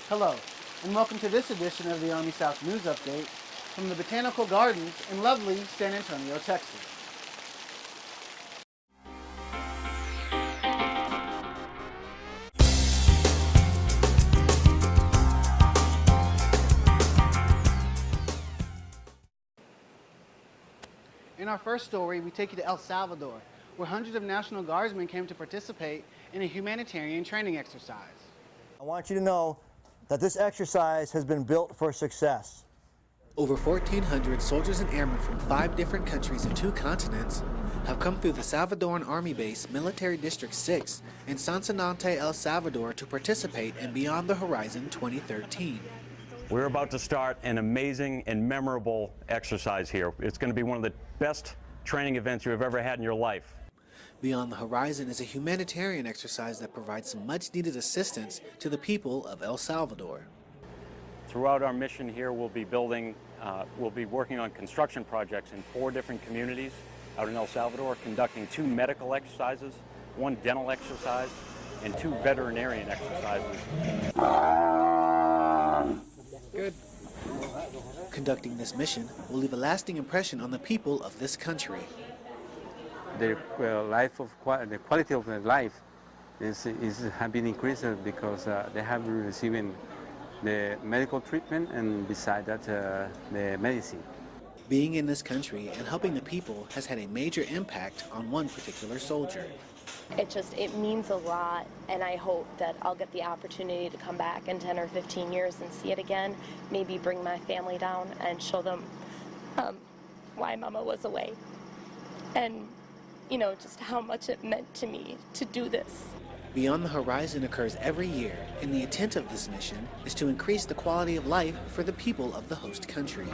Hello, and welcome to this edition of the Army South News Update from the Botanical Gardens in lovely San Antonio, Texas. In our first story, we take you to El Salvador, where hundreds of National Guardsmen came to participate in a humanitarian training exercise. I want you to know that this exercise has been built for success. Over 1,400 soldiers and airmen from 5 different countries and 2 continents have come through the Salvadoran Army Base Military District 6 in Sonsonate, El Salvador to participate in Beyond the Horizon 2013. We're about to start an amazing and memorable exercise here. It's going to be one of the best training events you have ever had in your life. Beyond the Horizon is a humanitarian exercise that provides some much-needed assistance to the people of El Salvador. Throughout our mission here, we'll be working on construction projects in 4 different communities out in El Salvador, conducting 2 medical exercises, 1 dental exercise, and 2 veterinarian exercises. Good. Conducting this mission will leave a lasting impression on the people of this country. The quality of their life have been increased because they have been receiving the medical treatment and beside that the medicine. Being in this country and helping the people has had a major impact on one particular soldier. It means a lot, and I hope that I'll get the opportunity to come back in 10 or 15 years and see it again, maybe bring my family down and show them why Mama was away. And you know, just how much it meant to me to do this. Beyond the Horizon occurs every year, and the intent of this mission is to increase the quality of life for the people of the host country.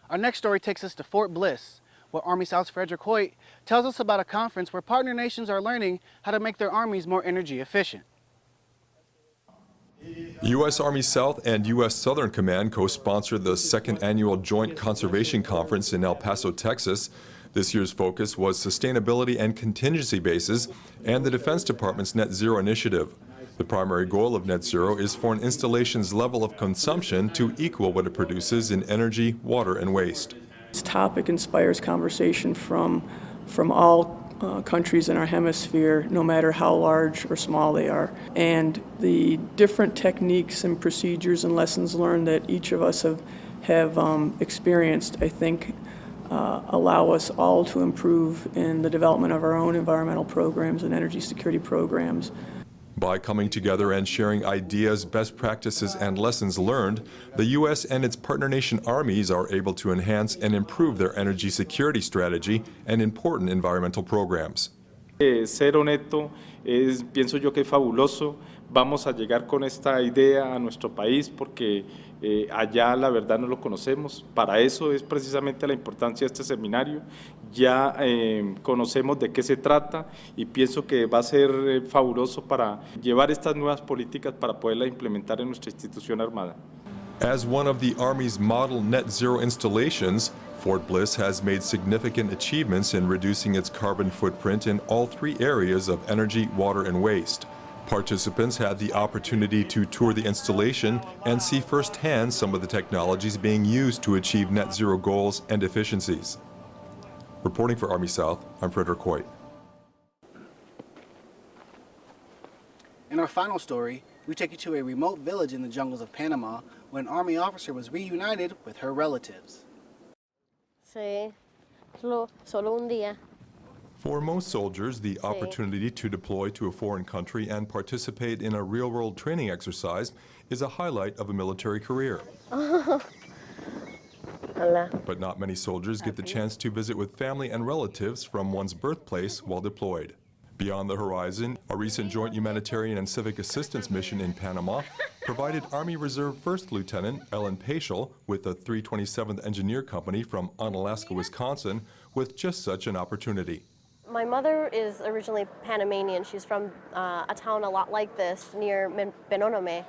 Our next story takes us to Fort Bliss, where Army South's Frederick Hoyt tells us about a conference where partner nations are learning how to make their armies more energy efficient. U.S. Army South and U.S. Southern Command co-sponsored the 2nd Annual Joint Conservation Conference in El Paso, Texas. This year's focus was sustainability and contingency bases and the Defense Department's Net Zero initiative. The primary goal of Net Zero is for an installation's level of consumption to equal what it produces in energy, water, and waste. This topic inspires conversation from all countries in our hemisphere, no matter how large or small they are. And the different techniques and procedures and lessons learned that each of us have experienced, I think, allow us all to improve in the development of our own environmental programs and energy security programs. By coming together and sharing ideas, best practices, and lessons learned, the U.S. and its partner nation armies are able to enhance and improve their energy security strategy and important environmental programs. Cero neto pienso yo que es fabuloso. Vamos a llegar con esta idea a nuestro país porque allá la verdad no lo conocemos. Para eso es precisamente la importancia de este seminario. Ya conocemos de qué se trata y pienso que va a ser fabuloso para llevar estas nuevas políticas para poderlas implementar en nuestra institución armada. As one of the Army's model net zero installations, Fort Bliss has made significant achievements in reducing its carbon footprint in all 3 areas of energy, water, and waste. Participants had the opportunity to tour the installation and see firsthand some of the technologies being used to achieve net zero goals and efficiencies. Reporting for Army South, I'm Frederick Hoyt. In our final story, we take you to a remote village in the jungles of Panama where an Army officer was reunited with her relatives. Sí, solo un día. For most soldiers, the opportunity to deploy to a foreign country and participate in a real-world training exercise is a highlight of a military career. But not many soldiers get the chance to visit with family and relatives from one's birthplace while deployed. Beyond the Horizon, a recent joint humanitarian and civic assistance mission in Panama provided Army Reserve First Lieutenant Ellen Paschal with the 327th Engineer Company from Onalaska, Wisconsin, with just such an opportunity. My mother is originally Panamanian. She's from a town a lot like this near Benonome.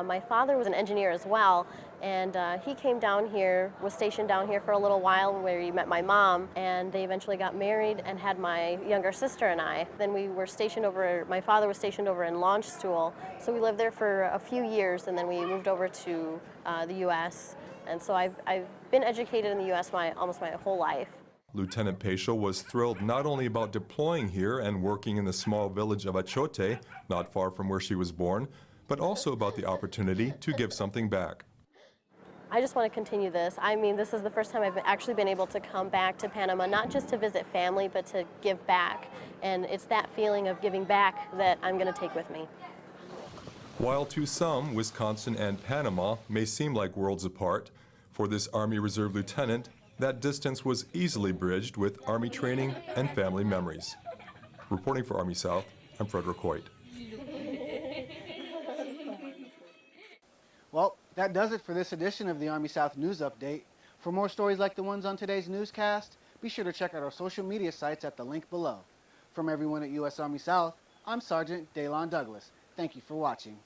My father was an engineer as well, and he came down here, was stationed down here for a little while where he met my mom, and they eventually got married and had my younger sister and I. Then we were stationed over, my father was stationed over in Launchstool, so we lived there for a few years, and then we moved over to the U.S., and so I've been educated in the U.S. almost my whole life. Lieutenant Paschal was thrilled not only about deploying here and working in the small village of Achote, not far from where she was born, but also about the opportunity to give something back. I just want to continue this. I mean, this is the first time I've actually been able to come back to Panama, not just to visit family, but to give back. And it's that feeling of giving back that I'm going to take with me. While to some, Wisconsin and Panama may seem like worlds apart, for this Army Reserve lieutenant, that distance was easily bridged with Army training and family memories. Reporting for Army South, I'm Frederick Hoyt. Well, that does it for this edition of the Army South News Update. For more stories like the ones on today's newscast, be sure to check out our social media sites at the link below. From everyone at U.S. Army South, I'm Sergeant Deylon Douglass. Thank you for watching.